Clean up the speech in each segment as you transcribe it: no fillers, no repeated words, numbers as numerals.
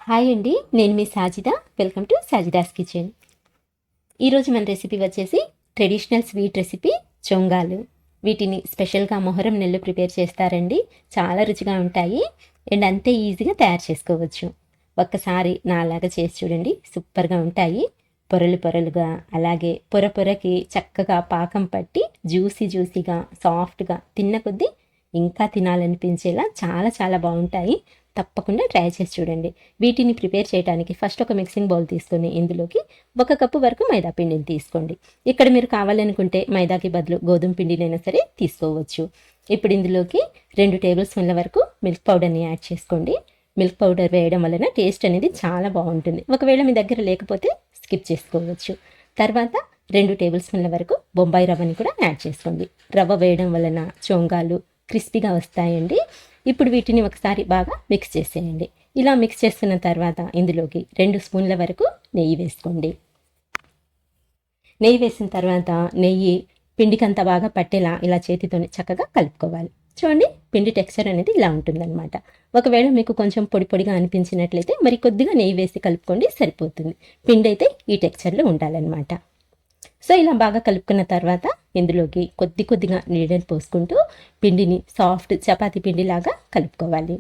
Hi అండి, నేను మీ Sajida. Welcome to Sajida's kitchen. ఈరోజు మన రెసిపీ వచ్చేసి ట్రెడిషనల్ స్వీట్ రెసిపీ చొంగాలు. వీటిని స్పెషల్గా మొహరం నెలలో ప్రిపేర్ చేస్తారండి. చాలా రుచిగా ఉంటాయి అండ్ అంతే ఈజీగా తయారు చేసుకోవచ్చు. ఒక్కసారి నాలాగా చేసి చూడండి, సూపర్గా ఉంటాయి. పొరలు పొరలుగా, అలాగే పొర పొరకి చక్కగా పాకం పట్టి జ్యూసీగా సాఫ్ట్గా తిన్న కొద్దీ ఇంకా తినాలనిపించేలా చాలా చాలా బాగుంటాయి. తప్పకుండా ట్రై చేసి చూడండి. వీటిని ప్రిపేర్ చేయడానికి ఫస్ట్ ఒక మిక్సింగ్ బౌల్ తీసుకొని ఇందులోకి 1 కప్పు వరకు మైదా పిండిని తీసుకోండి. ఇక్కడ మీరు కావాలనుకుంటే మైదాకి బదులు గోధుమ పిండినైనా సరే తీసుకోవచ్చు. ఇప్పుడు ఇందులోకి 2 టేబుల్ స్పూన్ల వరకు మిల్క్ పౌడర్ని యాడ్ చేసుకోండి. మిల్క్ పౌడర్ వేయడం వలన టేస్ట్ అనేది చాలా బాగుంటుంది. ఒకవేళ మీ దగ్గర లేకపోతే స్కిప్ చేసుకోవచ్చు. తర్వాత 2 టేబుల్ స్పూన్ల వరకు బొంబాయి రవ్వని కూడా యాడ్ చేసుకోండి. రవ్వ వేయడం వలన చొంగాలు క్రిస్పీగా వస్తాయండి. ఇప్పుడు వీటిని ఒకసారి బాగా మిక్స్ చేసేయండి. ఇలా మిక్స్ చేసుకున్న తర్వాత ఇందులోకి 2 స్పూన్ల వరకు నెయ్యి వేసుకోండి. నెయ్యి వేసిన తర్వాత నెయ్యి పిండికంతా బాగా పట్టేలా ఇలా చేతితోనే చక్కగా కలుపుకోవాలి. చూడండి, పిండి టెక్స్చర్ అనేది ఇలా ఉంటుందన్నమాట. ఒకవేళ మీకు కొంచెం పొడి పొడిగా అనిపించినట్లయితే మరి కొద్దిగా నెయ్యి వేసి కలుపుకోండి, సరిపోతుంది. పిండి అయితే ఈ టెక్స్చర్లో ఉండాలన్నమాట. సో ఇలా బాగా కలుపుకున్న తర్వాత ఇందులోకి కొద్దిగా నీళ్ళని పోసుకుంటూ పిండిని సాఫ్ట్ చపాతీ పిండిలాగా కలుపుకోవాలి.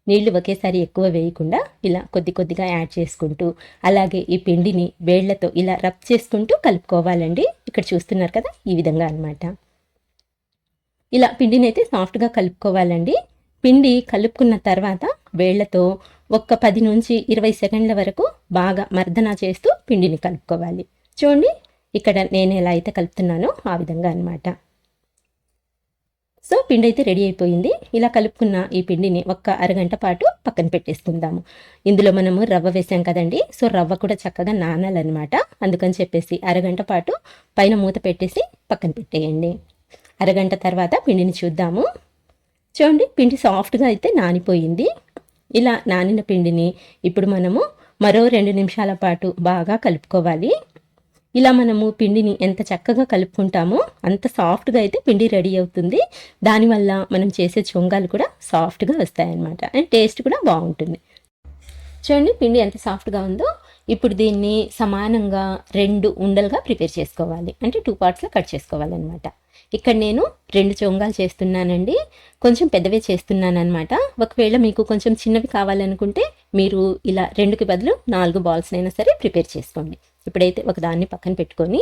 నీళ్లు ఒకేసారి ఎక్కువ వేయకుండా ఇలా కొద్దిగా యాడ్ చేసుకుంటూ, అలాగే ఈ పిండిని వేళ్లతో ఇలా రబ్ చేసుకుంటూ కలుపుకోవాలండి. ఇక్కడ చూస్తున్నారు కదా, ఈ విధంగా అన్నమాట. ఇలా పిండిని అయితే సాఫ్ట్గా కలుపుకోవాలండి. పిండి కలుపుకున్న తర్వాత వేళ్లతో ఒక్క 10 నుంచి 20 సెకండ్ల వరకు బాగా మర్దన చేస్తూ పిండిని కలుపుకోవాలి. చూడండి, ఇక్కడ నేను ఎలా అయితే కలుపుతున్నానో ఆ విధంగా అన్నమాట. సో పిండి అయితే రెడీ అయిపోయింది. ఇలా కలుపుకున్న ఈ పిండిని ఒక్క అరగంట పాటు పక్కన పెట్టేసుకుందాము. ఇందులో మనము రవ్వ వేసాం కదండి, సో రవ్వ కూడా చక్కగా నానాలన్నమాట. అందుకని చెప్పేసి అరగంట పాటు పైన మూత పెట్టేసి పక్కన పెట్టేయండి. అరగంట తర్వాత పిండిని చూద్దాము. చూడండి, పిండి సాఫ్ట్గా అయితే నానిపోయింది. ఇలా నానిన పిండిని ఇప్పుడు మనము మరో 2 నిమిషాల పాటు బాగా కలుపుకోవాలి. ఇలా మనము పిండిని ఎంత చక్కగా కలుపుకుంటామో అంత సాఫ్ట్గా అయితే పిండి రెడీ అవుతుంది. దానివల్ల మనం చేసే చొంగాలు కూడా సాఫ్ట్గా వస్తాయన్నమాట. అండ్ టేస్ట్ కూడా బాగుంటుంది. చూడండి, పిండి ఎంత సాఫ్ట్గా ఉందో. ఇప్పుడు దీన్ని సమానంగా 2 ఉండలుగా ప్రిపేర్ చేసుకోవాలి. అంటే 2 పార్ట్స్లో కట్ చేసుకోవాలన్నమాట. ఇక్కడ నేను 2 చొంగాలు చేస్తున్నానండి. కొంచెం పెద్దవే చేస్తున్నాను అనమాట. ఒకవేళ మీకు కొంచెం చిన్నవి కావాలనుకుంటే మీరు ఇలా 2కి బదులు 4 బాల్స్నైనా సరే ప్రిపేర్ చేసుకోండి. ఇప్పుడైతే ఒక దాన్ని పక్కన పెట్టుకొని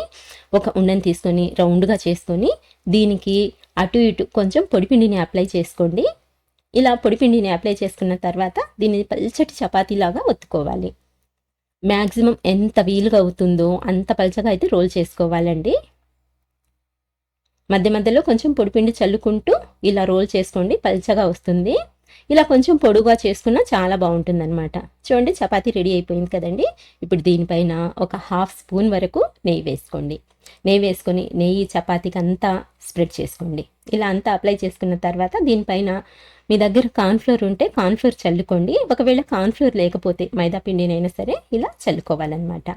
ఒక ఉండని తీసుకొని రౌండ్గా చేసుకొని దీనికి అటు ఇటు కొంచెం పొడిపిండిని అప్లై చేసుకోండి. ఇలా పొడిపిండిని అప్లై చేసుకున్న తర్వాత దీన్ని పల్చటి చపాతీలాగా ఒత్తుకోవాలి. మ్యాక్సిమం ఎంత వీలుగా అవుతుందో అంత పల్చగా అయితే రోల్ చేసుకోవాలండి. మధ్య మధ్యలో కొంచెం పొడిపిండి చల్లుకుంటూ ఇలా రోల్ చేసుకోండి, పల్చగా వస్తుంది. ఇలా కొంచెం పొడుగా చేసుకున్నా చాలా బాగుంటుందన్నమాట. చూడండి, చపాతీ రెడీ అయిపోయింది కదండి. ఇప్పుడు దీనిపైన ఒక 1/2 స్పూన్ వరకు నెయ్యి వేసుకోండి. నెయ్యి వేసుకొని నెయ్యి చపాతీకి అంతా స్ప్రెడ్ చేసుకోండి. ఇలా అంతా అప్లై చేసుకున్న తర్వాత దీనిపైన మీ దగ్గర కార్న్ఫ్లోర్ ఉంటే కార్న్ఫ్లోర్ చల్లుకోండి. ఒకవేళ కార్న్ఫ్లోర్ లేకపోతే మైదా పిండినైనా సరే ఇలా చల్లుకోవాలన్నమాట.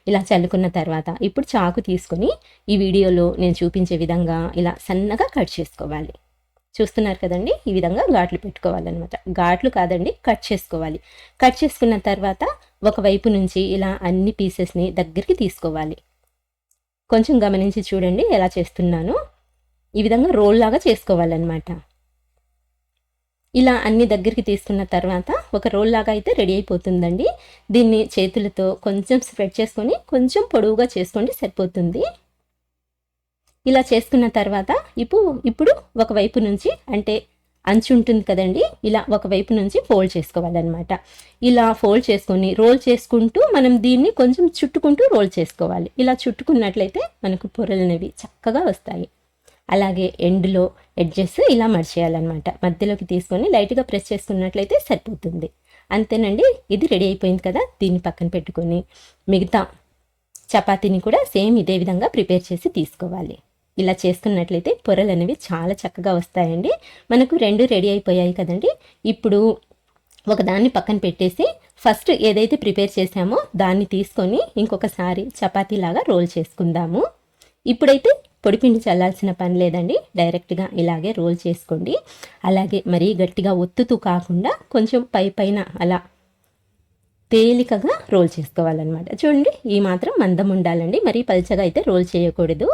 ఇలా చల్లుకున్న తర్వాత ఇప్పుడు చాకు తీసుకొని ఈ వీడియోలో నేను చూపించే విధంగా ఇలా సన్నగా కట్ చేసుకోవాలి. చూస్తున్నారు కదండి, ఈ విధంగా ఘాట్లు పెట్టుకోవాలన్నమాట. ఘాట్లు కాదండి, కట్ చేసుకోవాలి. కట్ చేసుకున్న తర్వాత ఒకవైపు నుంచి ఇలా అన్ని పీసెస్ని దగ్గరికి తీసుకోవాలి. కొంచెం గమనించి చూడండి ఎలా చేస్తున్నానో. ఈ విధంగా రోల్ లాగా చేసుకోవాలన్నమాట. ఇలా అన్ని దగ్గరికి తీసుకున్న తర్వాత ఒక రోల్ లాగా అయితే రెడీ అయిపోతుందండి. దీన్ని చేతులతో కొంచెం స్ప్రెడ్ చేసుకొని కొంచెం పొడవుగా చేసుకోండి, సరిపోతుంది. ఇలా చేసుకున్న తర్వాత ఇప్పుడు ఒకవైపు నుంచి అంటే అంచు ఉంటుంది కదండి, ఇలా ఒకవైపు నుంచి ఫోల్డ్ చేసుకోవాలన్నమాట. ఇలా ఫోల్డ్ చేసుకొని రోల్ చేసుకుంటూ మనం దీన్ని కొంచెం చుట్టుకుంటూ రోల్ చేసుకోవాలి. ఇలా చుట్టుకున్నట్లయితే మనకు పొరలు అనేవి చక్కగా వస్తాయి. అలాగే ఎండ్లో ఎడ్జెస్ ఇలా మడిచేయాలన్నమాట. మధ్యలోకి తీసుకొని లైట్గా ప్రెస్ చేసుకున్నట్లయితే సరిపోతుంది. అంతేనండి, ఇది రెడీ అయిపోయింది కదా. దీన్ని పక్కన పెట్టుకొని మిగతా చపాతీని కూడా సేమ్ ఇదే విధంగా ప్రిపేర్ చేసి తీసుకోవాలి. ఇలా చేసుకున్నట్లయితే పొరలు అనేవి చాలా చక్కగా వస్తాయండి. మనకు 2 రెడీ అయిపోయాయి కదండి. ఇప్పుడు ఒకదాన్ని పక్కన పెట్టేసి ఫస్ట్ ఏదైతే ప్రిపేర్ చేసామో దాన్ని తీసుకొని ఇంకొకసారి చపాతీలాగా రోల్ చేసుకుందాము. ఇప్పుడైతే పొడిపిండి చల్లాల్సిన పని లేదండి, డైరెక్ట్గా ఇలాగే రోల్ చేసుకోండి. అలాగే మరీ గట్టిగా ఒత్తుతూ కాకుండా కొంచెం పైన అలా తేలికగా రోల్ చేసుకోవాలన్నమాట. చూడండి ఈ మాత్రం మందం ఉండాలండి, మరీ పల్చగా అయితే రోల్ చేయకూడదు.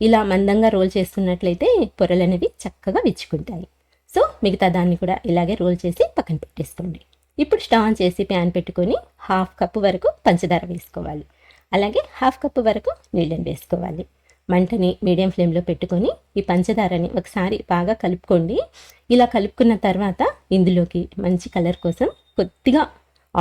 ఇలా మందంగా రోల్ చేసుకున్నట్లయితే పొరలు అనేవి చక్కగా విచ్చుకుంటాయి. సో మిగతా దాన్ని కూడా ఇలాగే రోల్ చేసి పక్కన పెట్టేసుకోండి. ఇప్పుడు స్టవ్ ఆన్ చేసి ప్యాన్ పెట్టుకొని 1/2 కప్పు వరకు పంచదార వేసుకోవాలి. అలాగే 1/2 కప్పు వరకు నీళ్ళని వేసుకోవాలి. మంటని మీడియం ఫ్లేమ్లో పెట్టుకొని ఈ పంచదారని ఒకసారి బాగా కలుపుకోండి. ఇలా కలుపుకున్న తర్వాత ఇందులోకి మంచి కలర్ కోసం కొద్దిగా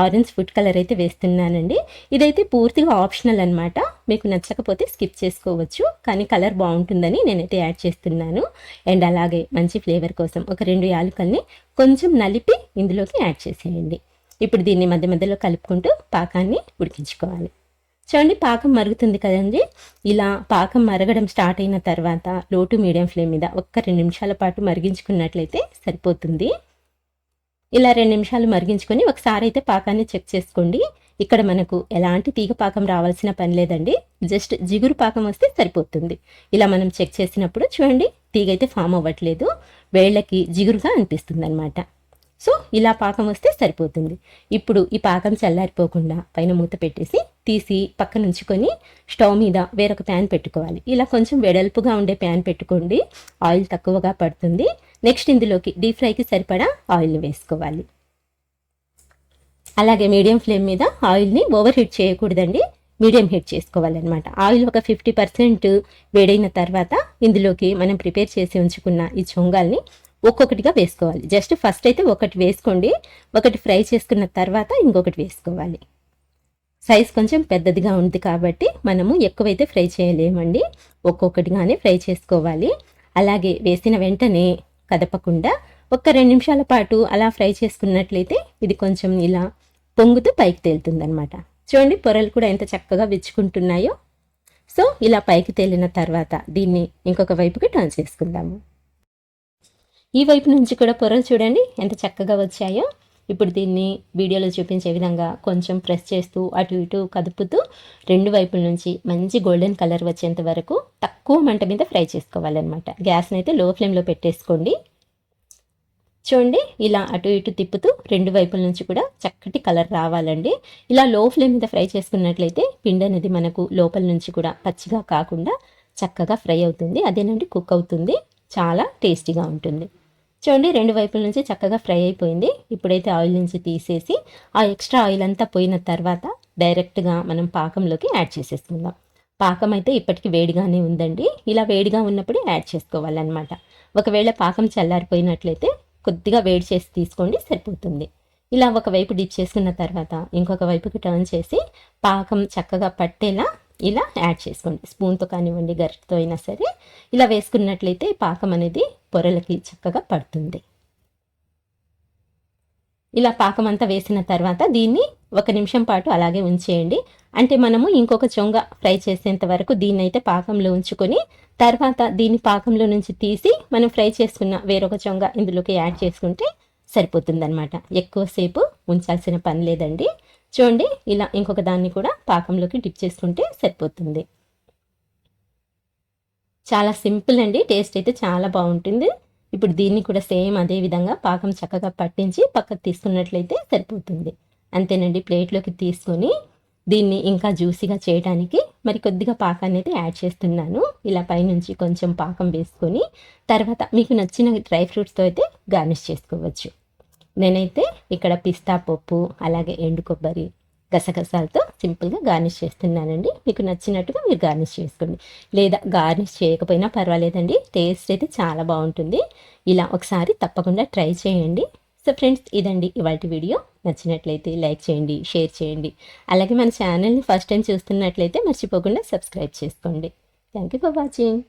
ఆరెంజ్ ఫుడ్ కలర్ అయితే వేస్తున్నానండి. ఇదైతే పూర్తిగా ఆప్షనల్ అనమాట, మీకు నచ్చకపోతే స్కిప్ చేసుకోవచ్చు, కానీ కలర్ బాగుంటుందని నేనైతే యాడ్ చేస్తున్నాను. అండ్ అలాగే మంచి ఫ్లేవర్ కోసం ఒక 2 యాలకుల్ని కొంచెం నలిపి ఇందులోకి యాడ్ చేసేయండి. ఇప్పుడు దీన్ని మధ్య మధ్యలో కలుపుకుంటూ పాకాన్ని ఉడికించుకోవాలి. చూడండి పాకం మరుగుతుంది కదండి. ఇలా పాకం మరగడం స్టార్ట్ అయిన తర్వాత లో టు మీడియం ఫ్లేమ్ మీద ఒక్క 2 నిమిషాల పాటు మరిగించుకున్నట్లయితే సరిపోతుంది. ఇలా 2 నిమిషాలు మరిగించుకొని ఒకసారి అయితే పాకాన్ని చెక్ చేసుకోండి. ఇక్కడ మనకు ఎలాంటి తీగ పాకం రావాల్సిన పని లేదండి, జస్ట్ జిగురు పాకం వస్తే సరిపోతుంది. ఇలా మనం చెక్ చేసినప్పుడు చూడండి తీగ అయితే ఫామ్ అవ్వట్లేదు, వేళ్ళకి జిగురుగా అనిపిస్తుంది అనమాట. సో ఇలా పాకం వస్తే సరిపోతుంది. ఇప్పుడు ఈ పాకం చల్లారిపోకుండా పైన మూత పెట్టేసి తీసి పక్కన ఉంచుకొని స్టవ్ మీద వేరొక ప్యాన్ పెట్టుకోవాలి. ఇలా కొంచెం వెడల్పుగా ఉండే ప్యాన్ పెట్టుకోండి, ఆయిల్ తక్కువగా పడుతుంది. నెక్స్ట్ ఇందులోకి డీప్ ఫ్రైకి సరిపడా ఆయిల్ని వేసుకోవాలి. అలాగే మీడియం ఫ్లేమ్ మీద ఆయిల్ని ఓవర్ హీట్ చేయకూడదండి, మీడియం హీట్ చేసుకోవాలన్నమాట. ఆయిల్ ఒక 50% వేడైన తర్వాత ఇందులోకి మనం ప్రిపేర్ చేసి ఉంచుకున్న ఈ చొంగాల్ని ఒక్కొక్కటిగా వేసుకోవాలి. జస్ట్ ఫస్ట్ అయితే ఒకటి వేసుకోండి, ఒకటి ఫ్రై చేసుకున్న తర్వాత ఇంకొకటి వేసుకోవాలి. సైజ్ కొంచెం పెద్దదిగా ఉంది కాబట్టి మనము ఎక్కువైతే ఫ్రై చేయలేమండి, ఒక్కొక్కటిగానే ఫ్రై చేసుకోవాలి. అలాగే వేసిన వెంటనే కదపకుండా ఒక 2 నిమిషాల పాటు అలా ఫ్రై చేసుకున్నట్లయితే ఇది కొంచెం ఇలా పొంగుతూ పైకి తేలుతుంది అనమాట. చూడండి పొరలు కూడా ఎంత చక్కగా విచ్చుకుంటున్నాయో. సో ఇలా పైకి తేలిన తర్వాత దీన్ని ఇంకొక వైపుకి టర్న్ చేసుకుందాము. ఈ వైపు నుంచి కూడా పొరలు చూడండి ఎంత చక్కగా వచ్చాయో. ఇప్పుడు దీన్ని వీడియోలో చూపించే విధంగా కొంచెం ప్రెస్ చేస్తూ అటు ఇటు కదుపుతూ 2 వైపుల నుంచి మంచి గోల్డెన్ కలర్ వచ్చేంత వరకు తక్కువ మంట మీద ఫ్రై చేసుకోవాలన్నమాట. గ్యాస్ని అయితే లో ఫ్లేమ్లో పెట్టేసుకోండి. చూడండి ఇలా అటు ఇటు తిప్పుతూ 2 వైపుల నుంచి కూడా చక్కటి కలర్ రావాలండి. ఇలా లో ఫ్లేమ్ మీద ఫ్రై చేసుకున్నట్లయితే పిండి అనేది మనకు లోపల నుంచి కూడా పచ్చిగా కాకుండా చక్కగా ఫ్రై అవుతుంది, అదేనండి కుక్ అవుతుంది, చాలా టేస్టీగా ఉంటుంది. చూడండి 2 వైపుల నుంచి చక్కగా ఫ్రై అయిపోయింది. ఇప్పుడైతే ఆయిల్ నుంచి తీసేసి ఆ ఎక్స్ట్రా ఆయిల్ అంతా పోయిన తర్వాత డైరెక్ట్గా మనం పాకంలోకి యాడ్ చేసేసుకుందాం. పాకం అయితే ఇప్పటికీ వేడిగానే ఉందండి, ఇలా వేడిగా ఉన్నప్పుడే యాడ్ చేసుకోవాలన్నమాట. ఒకవేళ పాకం చల్లారిపోయినట్లయితే కొద్దిగా వేడి చేసి తీసుకోండి, సరిపోతుంది. ఇలా ఒకవైపు డిప్ చేసుకున్న తర్వాత ఇంకొక వైపుకి టర్న్ చేసి పాకం చక్కగా పట్టేలా ఇలా యాడ్ చేసుకోండి. స్పూన్తో కానివ్వండి, గరిటెతో అయినా సరే ఇలా వేసుకున్నట్లయితే పాకం అనేది పొరలకి చక్కగా పడుతుంది. ఇలా పాకం అంతా వేసిన తర్వాత దీన్ని 1 నిమిషం పాటు అలాగే ఉంచేయండి. అంటే మనము ఇంకొక చొంగ ఫ్రై చేసేంత వరకు దీన్ని అయితే పాకంలో ఉంచుకొని తర్వాత దీన్ని పాకంలో నుంచి తీసి మనం ఫ్రై చేసుకున్న వేరొక చొంగ ఇందులోకి యాడ్ చేసుకుంటే సరిపోతుందన్నమాట. ఎక్కువసేపు ఉంచాల్సిన పని లేదండి. చూడండి ఇలా ఇంకొక దాన్ని కూడా పాకంలోకి డిప్ చేసుకుంటే సరిపోతుంది. చాలా సింపుల్ అండి, టేస్ట్ అయితే చాలా బాగుంటుంది. ఇప్పుడు దీన్ని కూడా సేమ్ అదే విధంగా పాకం చక్కగా పట్టించి పక్కకు తీసుకున్నట్లయితే సరిపోతుంది. అంతేనండి, ప్లేట్లోకి తీసుకొని దీన్ని ఇంకా జ్యూసీగా చేయడానికి మరి కొద్దిగా పాకాన్ని అయితే యాడ్ చేస్తున్నాను. ఇలా పైనుంచి కొంచెం పాకం వేసుకొని తర్వాత మీకు నచ్చిన డ్రై ఫ్రూట్స్తో అయితే గార్నిష్ చేసుకోవచ్చు. నేనైతే ఇక్కడ పిస్తా పప్పు అలాగే ఎండు కొబ్బరి గసగసాలతో సింపుల్గా గార్నిష్ చేస్తున్నానండి. మీకు నచ్చినట్టుగా మీరు గార్నిష్ చేసుకోండి, లేదా గార్నిష్ చేయకపోయినా పర్వాలేదండి, టేస్ట్ అయితే చాలా బాగుంటుంది. ఇలా ఒకసారి తప్పకుండా ట్రై చేయండి. సో ఫ్రెండ్స్, ఇదండి ఇవాల్టి వీడియో. నచ్చినట్లయితే లైక్ చేయండి, షేర్ చేయండి. అలాగే మన ఛానల్ని ఫస్ట్ టైం చూస్తున్నట్లయితే మర్చిపోకుండా సబ్స్క్రైబ్ చేసుకోండి. Thank you for watching.